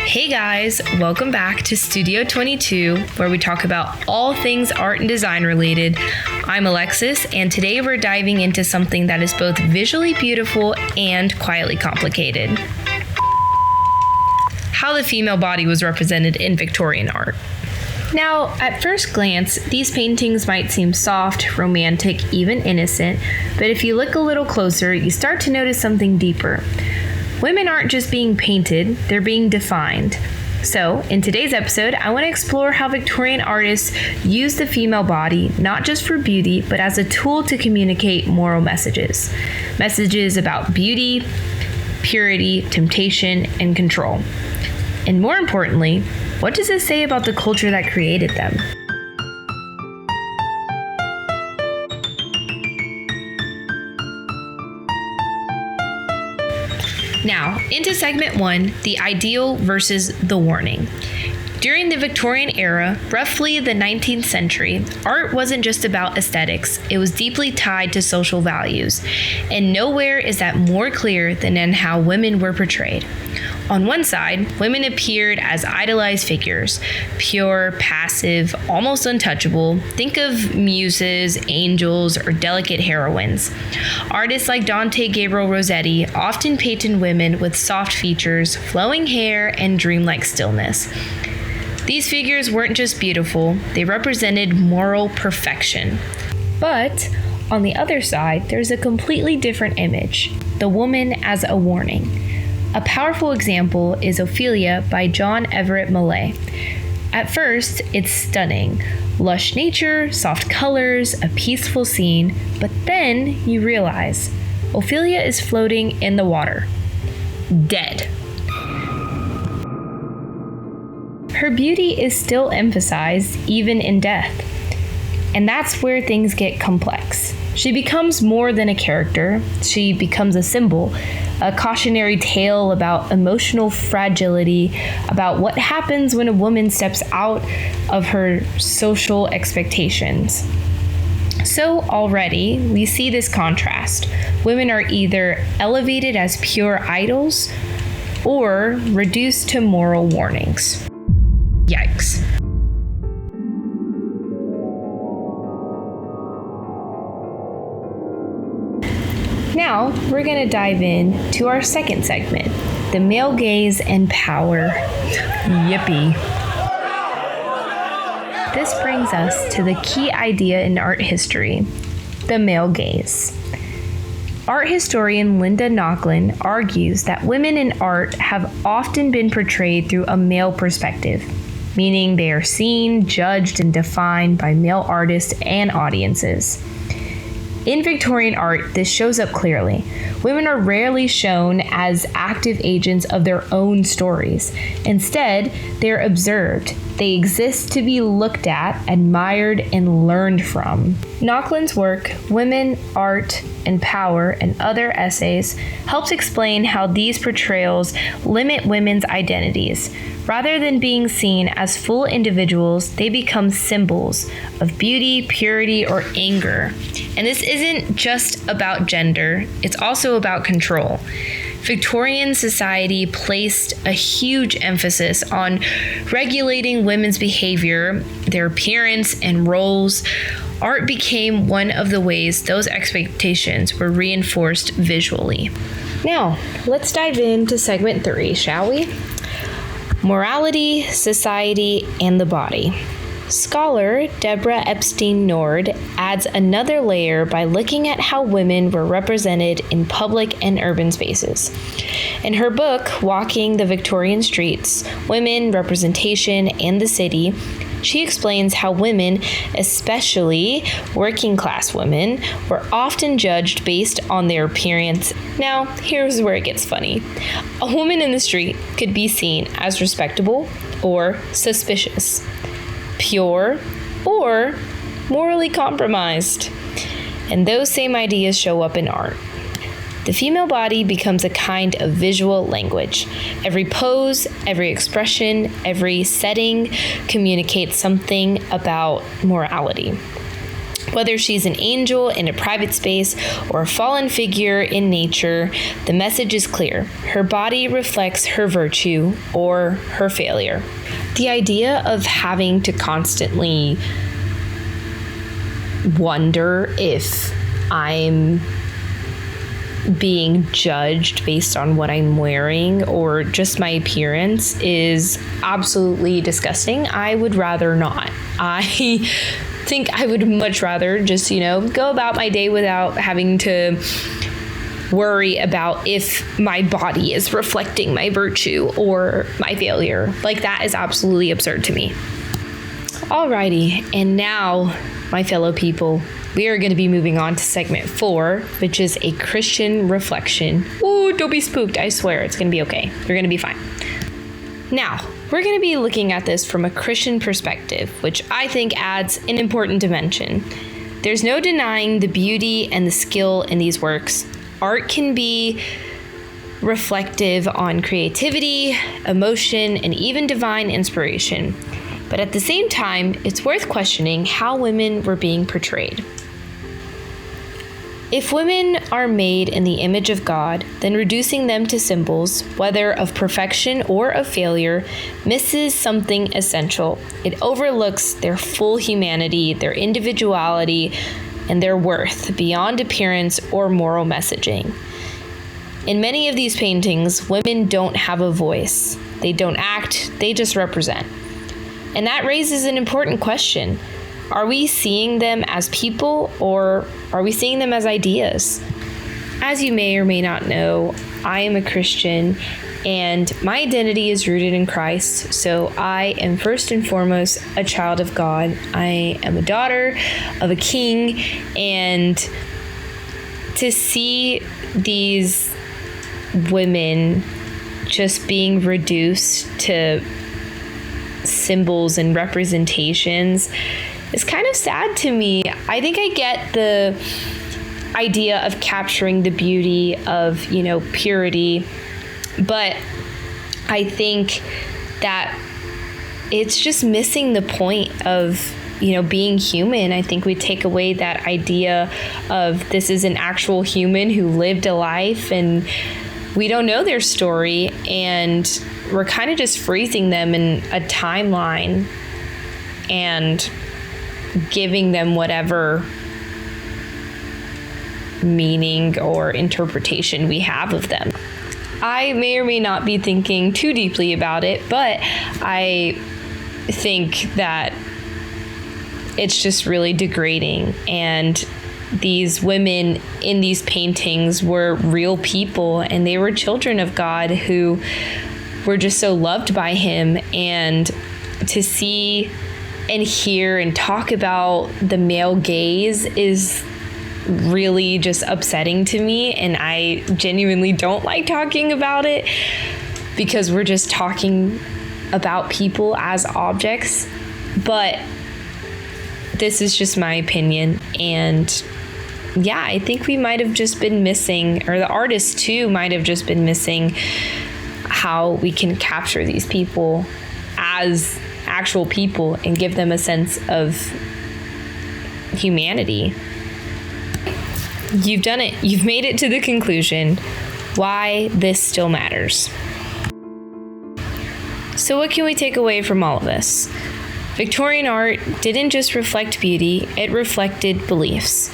Hey guys, welcome back to Studio 22, where we talk about all things art and design related. I'm Alexis, and today we're diving into something that is both visually beautiful and quietly complicated. How the female body was represented in Victorian art. Now, at first glance, these paintings might seem soft, romantic, even innocent, but if you look a little closer, you start to notice something deeper. Women aren't just being painted, they're being defined. So, in today's episode, I want to explore how Victorian artists used the female body not just for beauty, but as a tool to communicate moral messages. Messages about beauty, purity, temptation, and control. And more importantly, what does this say about the culture that created them? Now, into segment 1, the ideal versus the warning. During the Victorian era, roughly the 19th century, art wasn't just about aesthetics, it was deeply tied to social values. And nowhere is that more clear than in how women were portrayed. On one side, women appeared as idolized figures, pure, passive, almost untouchable. Think of muses, angels, or delicate heroines. Artists like Dante Gabriel Rossetti often painted women with soft features, flowing hair, and dreamlike stillness. These figures weren't just beautiful, they represented moral perfection. But on the other side, there's a completely different image, the woman as a warning. A powerful example is Ophelia by John Everett Millais. At first, it's stunning. Lush nature, soft colors, a peaceful scene, but then you realize Ophelia is floating in the water. Dead. Her beauty is still emphasized even in death. And that's where things get complex. She becomes more than a character. She becomes a symbol, a cautionary tale about emotional fragility, about what happens when a woman steps out of her social expectations. So already, we see this contrast. Women are either elevated as pure idols or reduced to moral warnings. Yikes. Now, we're going to dive in to our second segment, the male gaze and power. Yippee. This brings us to the key idea in art history, the male gaze. Art historian Linda Nochlin argues that women in art have often been portrayed through a male perspective, meaning they are seen, judged, and defined by male artists and audiences. In Victorian art, this shows up clearly. Women are rarely shown as active agents of their own stories. Instead, they are observed. They exist to be looked at, admired, and learned from. Nauchlin's work, Women, Art, and Power, and Other Essays, helps explain how these portrayals limit women's identities. Rather than being seen as full individuals, they become symbols of beauty, purity, or anger. And this isn't just about gender, it's also about control. Victorian society placed a huge emphasis on regulating women's behavior, their appearance, and roles. Art became one of the ways those expectations were reinforced visually. Now, let's dive into segment 3, shall we? Morality, society, and the body. Scholar Deborah Epstein Nord adds another layer by looking at how women were represented in public and urban spaces. In her book, Walking the Victorian Streets, Women, Representation, and the City, she explains how women, especially working class women, were often judged based on their appearance. Now, here's where it gets funny. A woman in the street could be seen as respectable or suspicious, pure or morally compromised. And those same ideas show up in art. The female body becomes a kind of visual language. Every pose, every expression, every setting communicates something about morality. Whether she's an angel in a private space or a fallen figure in nature, the message is clear. Her body reflects her virtue or her failure. The idea of having to constantly wonder if I'm being judged based on what I'm wearing or just my appearance is absolutely disgusting. I would rather not. I think I would much rather just, go about my day without having to worry about if my body is reflecting my virtue or my failure. Like, that is absolutely absurd to me. Alrighty, and now, my fellow people, we are going to be moving on to segment 4, which is a Christian reflection. Ooh, don't be spooked. I swear it's going to be okay. You're going to be fine. Now, we're going to be looking at this from a Christian perspective, which I think adds an important dimension. There's no denying the beauty and the skill in these works. Art can be reflective on creativity, emotion, and even divine inspiration. But at the same time, it's worth questioning how women were being portrayed. If women are made in the image of God, then reducing them to symbols, whether of perfection or of failure, misses something essential. It overlooks their full humanity, their individuality, and their worth beyond appearance or moral messaging. In many of these paintings, women don't have a voice. They don't act, they just represent. And that raises an important question. Are we seeing them as people, or are we seeing them as ideas? As you may or may not know, I am a Christian, and my identity is rooted in Christ. So I am first and foremost a child of God. I am a daughter of a king, and to see these women just being reduced to symbols and representations is kind of sad to me. I think I get the idea of capturing the beauty of, purity, but I think that it's just missing the point of, being human. I think we take away that idea of this is an actual human who lived a life, and we don't know their story, and we're kind of just freezing them in a timeline and giving them whatever meaning or interpretation we have of them. I may or may not be thinking too deeply about it, but I think that it's just really degrading. And these women in these paintings were real people, and they were children of God who were just so loved by him. And to see and hear and talk about the male gaze is really just upsetting to me, and I genuinely don't like talking about it because we're just talking about people as objects. But this is just my opinion, and yeah, I think we might have just been missing, or the artists too might have just been missing, how we can capture these people as actual people and give them a sense of humanity. You've done it. You've made it to the conclusion why this still matters. So what can we take away from all of this? Victorian art didn't just reflect beauty, it reflected beliefs.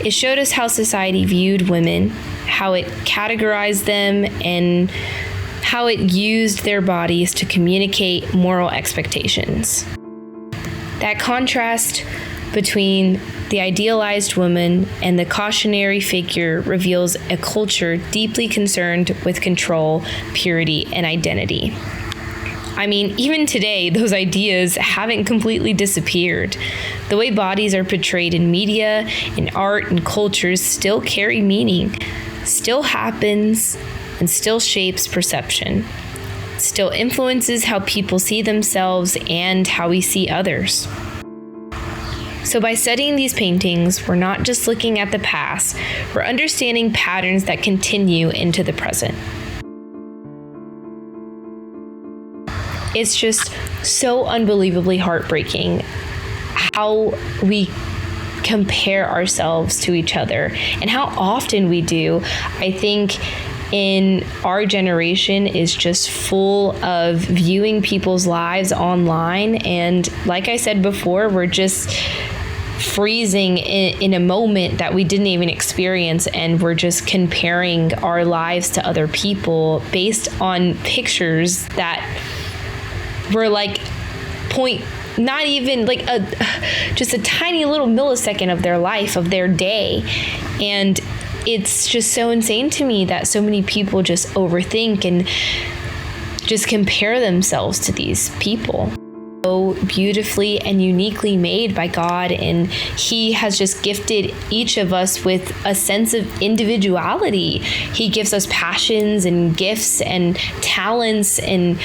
It showed us how society viewed women, how it categorized them, and how it used their bodies to communicate moral expectations. That contrast between the idealized woman and the cautionary figure reveals a culture deeply concerned with control, purity, and identity. I mean, even today, those ideas haven't completely disappeared. The way bodies are portrayed in media, in art, and cultures still carry meaning, still happens, and still shapes perception. It still influences how people see themselves and how we see others. So by studying these paintings, we're not just looking at the past, we're understanding patterns that continue into the present. It's just so unbelievably heartbreaking how we compare ourselves to each other, and how often we do. I think in our generation is just full of viewing people's lives online, and like I said before, we're just freezing in a moment that we didn't even experience, and we're just comparing our lives to other people based on pictures that were like not even like just a tiny little millisecond of their life, of their day. And it's just so insane to me that so many people just overthink and just compare themselves to these people. So beautifully and uniquely made by God, and He has just gifted each of us with a sense of individuality. He gives us passions and gifts and talents and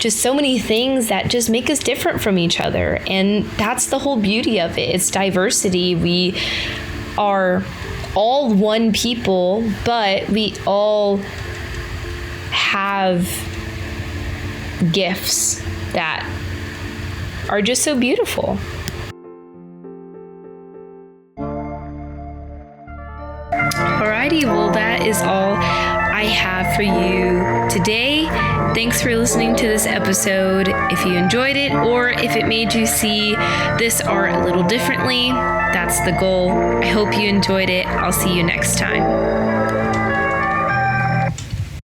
just so many things that just make us different from each other, and that's the whole beauty of it. It's diversity. We are all one people, but we all have gifts that are just so beautiful. Alrighty, well, that is all I have for you today. Thanks for listening to this episode. If you enjoyed it, or if it made you see this art a little differently, that's the goal. I hope you enjoyed it. I'll see you next time.